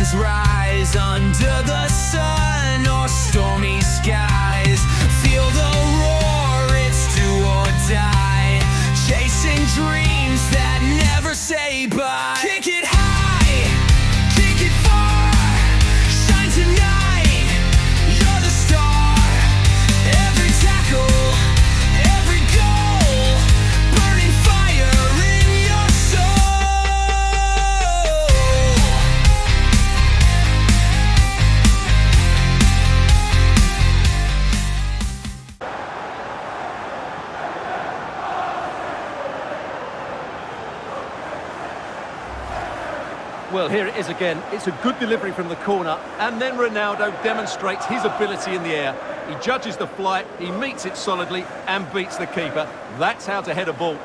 legends rise under the sun or stormy skies. Feel the roar, it's do or die. Chasing dreams that never say bye. Kick it high, kick it far. Shine tonight, you're the star. Every tackle, every goal, burning fire in your soul. Well, here it is again. It's a good delivery from the corner, and then Ronaldo demonstrates his ability in the air. He judges the flight, he meets it solidly, and beats the keeper. That's how to head a ball.